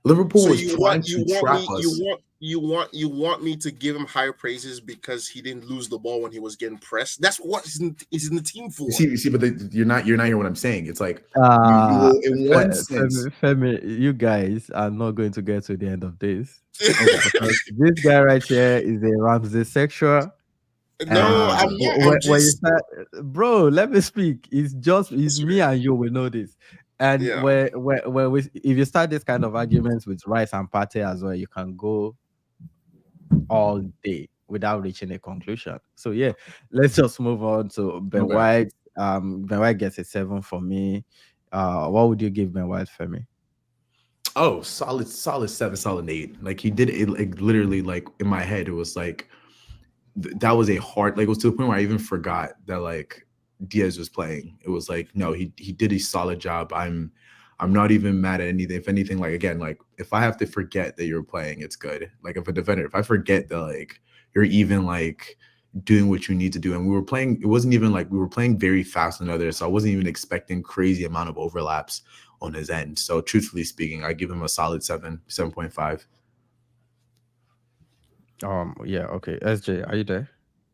Liverpool was trying to trap us. You want me to give him higher praises because he didn't lose the ball when he was getting pressed? That's what he's in the team for. You see, but you're not hearing what I'm saying. It's like you will, in one sense, Femi, you guys are not going to get to the end of this. This guy right here is a Ramsey sexual. No, I'm not. Bro, let me speak. It's me and you will know this. And if you start this kind of arguments with Rice and Partey as well, you can go all day without reaching a conclusion. So yeah, let's just move on to Ben White. Ben White gets a 7 for me. What would you give Ben White for me? Oh, solid 7, solid 8. Like he did it, like literally, like in my head, it was like that was a hard, like it was to the point where I even forgot that like Diaz was playing. It was like, no, he did a solid job. I'm not even mad at anything. If anything, like again, like if I have to forget that you're playing, it's good. Like if a defender, if I forget that like you're even like doing what you need to do, and we were playing, it wasn't even like we were playing very fast on others, so I wasn't even expecting crazy amount of overlaps on his end. So truthfully speaking, I give him a solid 7.5. Yeah, okay. SJ, are you there?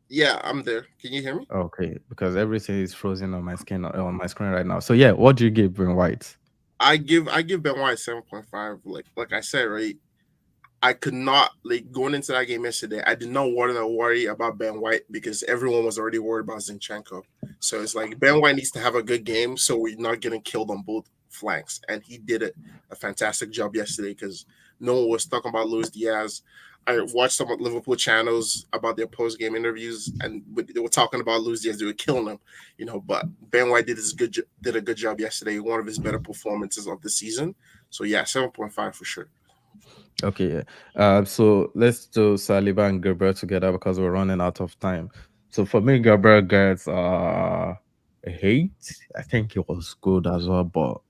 Yeah, I'm there. Can you hear me? Okay, because everything is frozen on my screen right now. So yeah, what do you give Ben White? I give Ben White 7.5. Like I said, right? I could not, like, going into that game yesterday, I did not want to worry about Ben White because everyone was already worried about Zinchenko. So it's like Ben White needs to have a good game so we're not getting killed on both flanks. And he did a fantastic job yesterday because no one was talking about Luis Diaz. I watched some Liverpool channels about their post-game interviews, and they were talking about Luis Diaz. They were killing him, But Ben White did a good job yesterday. One of his better performances of the season. So yeah, 7.5 for sure. Okay, so let's do Saliba and Gabriel together because we're running out of time. So for me, Gabriel gets a 8. I think it was good as well, but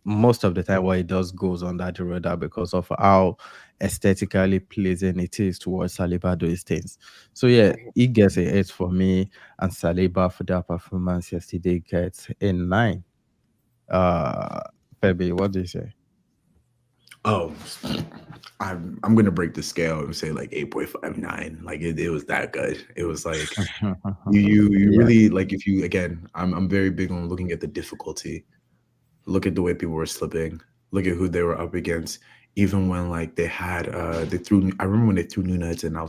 most of the time what he does goes under the radar because of how aesthetically pleasing it is towards Saliba doing things. So yeah, he gets a 8 for me, and Saliba for that performance yesterday gets a 9. Baby, what do you say? Oh, I'm gonna break the scale and say like 8.59. Like it was that good. It was like you really like, if you, again, I'm very big on looking at the difficulty. Look at the way people were slipping. Look at who they were up against. Even when like they had I remember when they threw Nunes, and I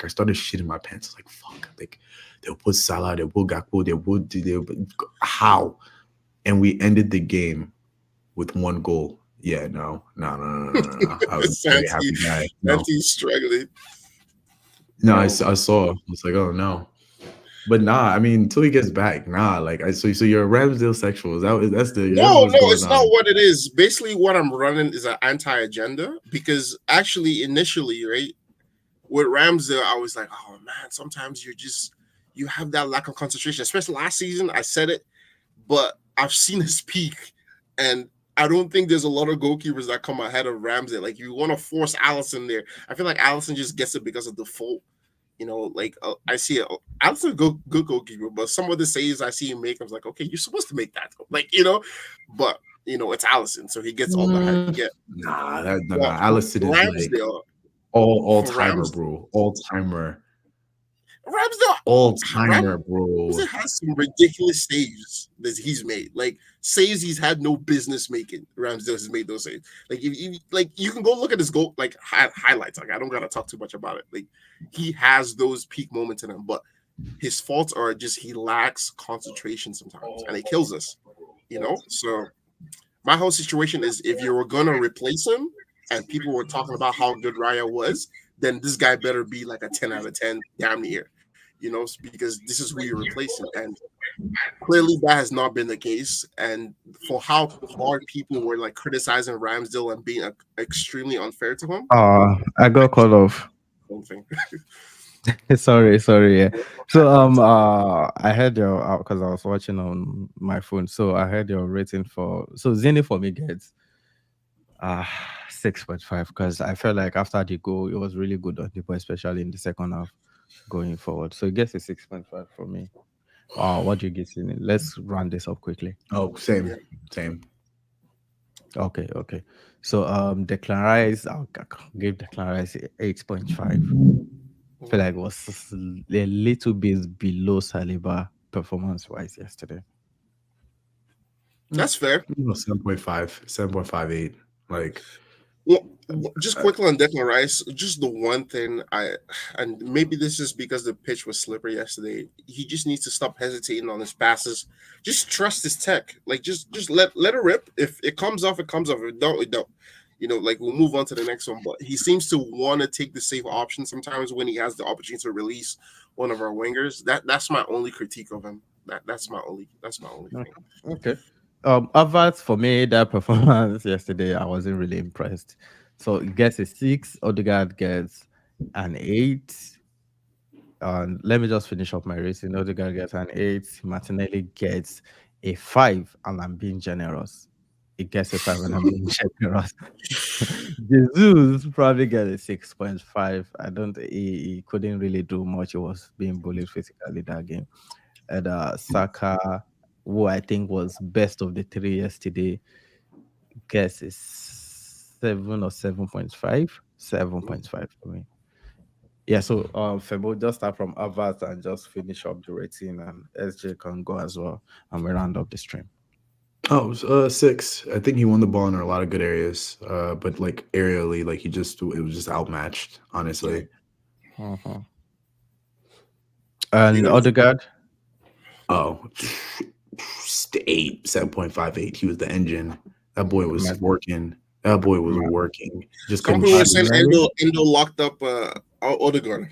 started shitting my pants. I was like, fuck, like they'll put Salah, they'll put Gakpo, they'll how? And we ended the game with 1 goal. Yeah, no. I was a very happy guy. No. Santi's struggling. No, I saw. I was like, oh no. But nah, I mean, until he gets back, nah. Like, so you're a Ramsdale sexual. No, it's not what it is. Basically, what I'm running is an anti-agenda because actually, initially, right, with Ramsdale, I was like, oh man, sometimes you have that lack of concentration. Especially last season, I said it, but I've seen his peak, and I don't think there's a lot of goalkeepers that come ahead of Ramsey. Like, you want to force Allison there. I feel like Allison just gets it because of default. Like I see it. Allison's a good goalkeeper, but some of the saves I see him make, I was like, okay, you're supposed to make that. Like, but it's Allison, so he gets all the hype he get. Nah. Allison is like Ramsdale, all for timer, Ramsdale, bro. All timer. Ramsdale, All timer, bro. Ramsdale has some ridiculous saves that he's made. Like, saves he's had no business making. Ramsdale has made those saves. Like, if you can go look at his goal like highlights. Like, I don't gotta talk too much about it. Like, he has those peak moments in him, but his faults are just he lacks concentration sometimes, and it kills us. So my whole situation is, if you were gonna replace him, and people were talking about how good Raya was, then this guy better be like a 10 out of 10, damn near, because this is who you're replacing. And clearly that has not been the case. And for how hard people were like criticizing Ramsdale and being extremely unfair to him, I got called off. something. Sorry, yeah. So I heard your, because I was watching on my phone. So I heard your rating so Zini for me gets 6.5, because I felt like after the goal it was really good on the ball, especially in the second half going forward. So it gets a 6.5 for me. What do you get in it? Let's run this up quickly. Oh, same. Okay. So Declan Rice, I'll give Declan Rice 8.5. I feel like it was a little bit below Saliba performance-wise yesterday. That's fair. 7.5, 7.58. Like, well, just quickly on Declan Rice, just the one thing and maybe this is because the pitch was slippery yesterday, he just needs to stop hesitating on his passes. Just trust his tech. Like, just let it rip. If it comes off, it comes off. If it don't, it don't. Like, we'll move on to the next one. But he seems to want to take the safe option sometimes when he has the opportunity to release one of our wingers. That's my only critique of him. That's my only thing. Okay. Havertz, for me, that performance yesterday, I wasn't really impressed. So it gets a 6. Odegaard gets an 8. Let me just finish up my rating. Odegaard gets an 8. Martinelli gets a 5, and I'm being generous. It gets a 5, and I'm being generous. Jesus probably get a 6.5. I don't. He couldn't really do much. He was being bullied physically that game. And Saka, who I think was best of the 3 yesterday, guess is 7 or 7.5. 7.5 for me. Yeah, so Febo, just start from Havertz and just finish up the rating, and SJ can go as well, and we round up the stream. Oh, it was 6. I think he won the ball in a lot of good areas, but like aerially, like it was just outmatched, honestly. Uh-huh. And Odegaard? Oh, 8, 7.58. He was the engine. That boy was working. Just some people were saying Endo locked up Odegaard.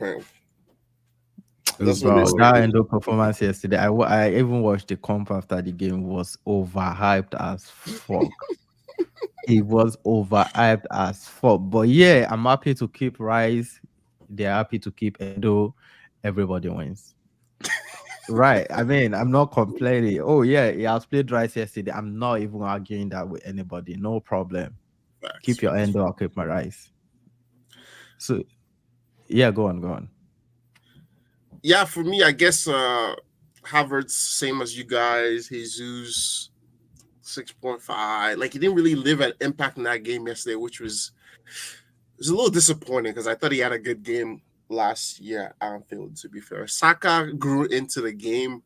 That's bro, that Endo performance yesterday. I even watched the comp after the game. Was overhyped as fuck. It was overhyped as fuck. But yeah, I'm happy to keep Rice. They're happy to keep Endo. Everybody wins. Right. I mean, I'm not complaining. Oh yeah, he has played Rice yesterday. I'm not even arguing that with anybody. No problem. Facts. Keep your Endo. I'll keep my Rice. So yeah, go on. Yeah, for me, I guess Havertz, same as you guys. Jesus, 6.5. Like, he didn't really live an impact in that game yesterday, which was a little disappointing because I thought he had a good game last year at ANFIELD, to be fair. Saka grew into the game.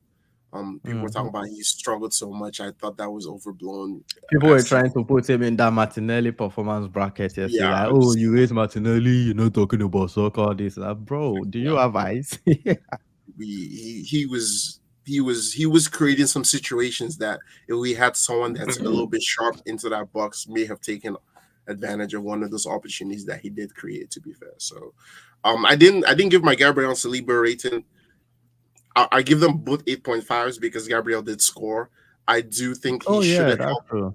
People were talking about he struggled so much. I thought that was overblown. People were trying to put him in that Martinelli performance bracket yesterday. Yeah, like, you raise Martinelli, you're not talking about soccer, this, that. Bro, do you have eyes? He was creating some situations that if we had someone that's a little bit sharp into that box, may have taken advantage of one of those opportunities that he did create, to be fair. So I didn't give my Gabriel Saliba rating. I give them both 8.5s because Gabriel did score. I do think he should have helped. True.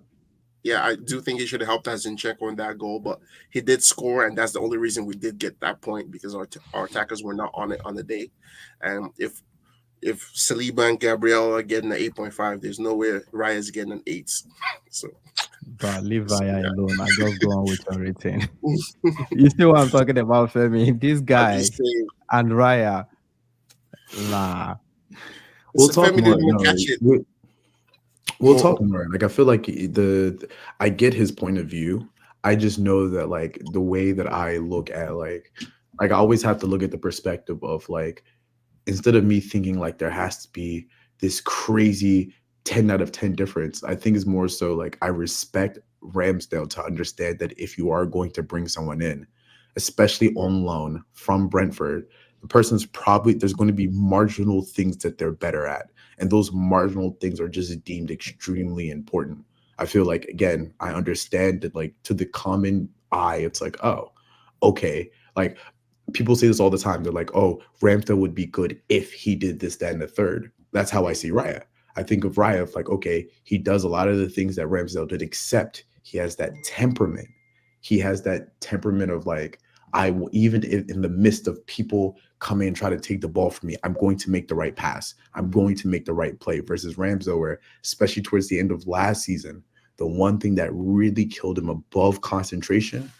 Yeah, I do think he should have helped Zinchenko in that goal, but he did score, and that's the only reason we did get that point because our attackers were not on it on the day. And if if Saliba and Gabriel are getting an 8.5, there's no way Raya's getting an 8. So, But leave so Raya yeah. alone and just go on with your rating. You see what I'm talking about, Femi? This I'm guy just saying. and Raya, nah. We'll So talk Femi more. didn't even No, catch it. we'll talk Oh, more. Like I feel like I get his point of view. I just know that like the way that I look at like I always have to look at the perspective of like instead of me thinking like there has to be this crazy 10 out of 10 difference, I think it's more so like I respect Ramsdale to understand that if you are going to bring someone in, especially on loan from Brentford, the person's probably there's going to be marginal things that they're better at. And those marginal things are just deemed extremely important. I feel like, again, I understand that, like, to the common eye, it's like, oh, okay. Like, people say this all the time. They're like, oh, Ramsdale would be good if he did this, that, and the third. That's how I see Raya. I think of Raya of like, okay, he does a lot of the things that Ramsdale did, except he has that temperament. He has that temperament of like, I will, even in the midst of people coming and try to take the ball from me, I'm going to make the right pass. I'm going to make the right play. Versus Ramsdale, where especially towards the end of last season, the one thing that really killed him above concentration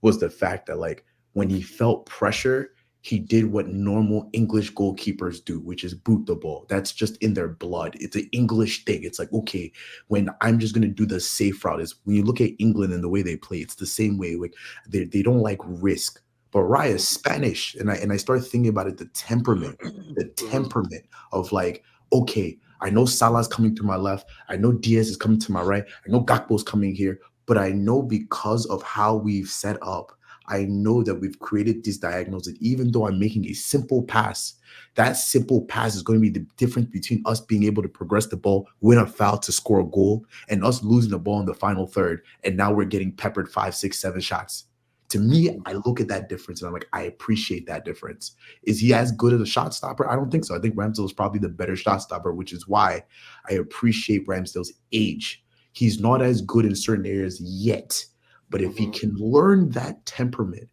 was the fact that like when he felt pressure, he did what normal English goalkeepers do, which is boot the ball. That's just in their blood. It's an English thing. It's like, okay, when I'm just going to do the safe route, is when you look at England and the way they play, it's the same way. Like they don't like risk. But Raya is Spanish. And I started thinking about it, the mhm. temperament of like, okay, I know Salah's coming to my left. I know Diaz is coming to my right. I know Gakpo's coming here. But I know because of how we've set up, I know that we've created this diagonals that even though I'm making a simple pass, that simple pass is going to be the difference between us being able to progress the ball, win a foul to score a goal, and us losing the ball in the final third. And now we're getting peppered 5, 6, 7 shots. To me, I look at that difference and I'm like, I appreciate that difference. Is he as good as a shot stopper? I don't think so. I think Ramsdale is probably the better shot stopper, which is why I appreciate Ramsdale's age. He's not as good in certain areas yet, but if he Mhm. can learn that temperament,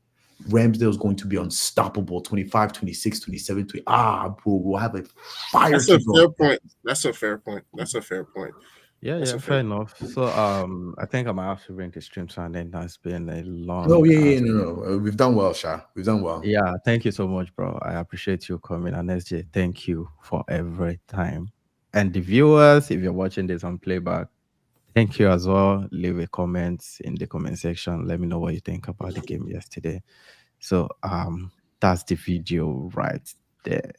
Ramsdale is going to be unstoppable 25, 26, 27, 20. We'll have a fire That's a kickoff. fair point. That's a fair point. That's a fair point. Yeah, That's yeah, a fair fair. enough. So I think I might have to bring the stream to an end. It's been a No, long yeah, yeah, no, no. We've done well, Sha. We've done well. yeah, thank you so much, bro. I appreciate you coming. And SJ, thank you for every time. And the viewers, if you're watching this on playback, thank you as well. Leave a comment in the comment section. Let me know what you think about the game yesterday. So that's the video right there.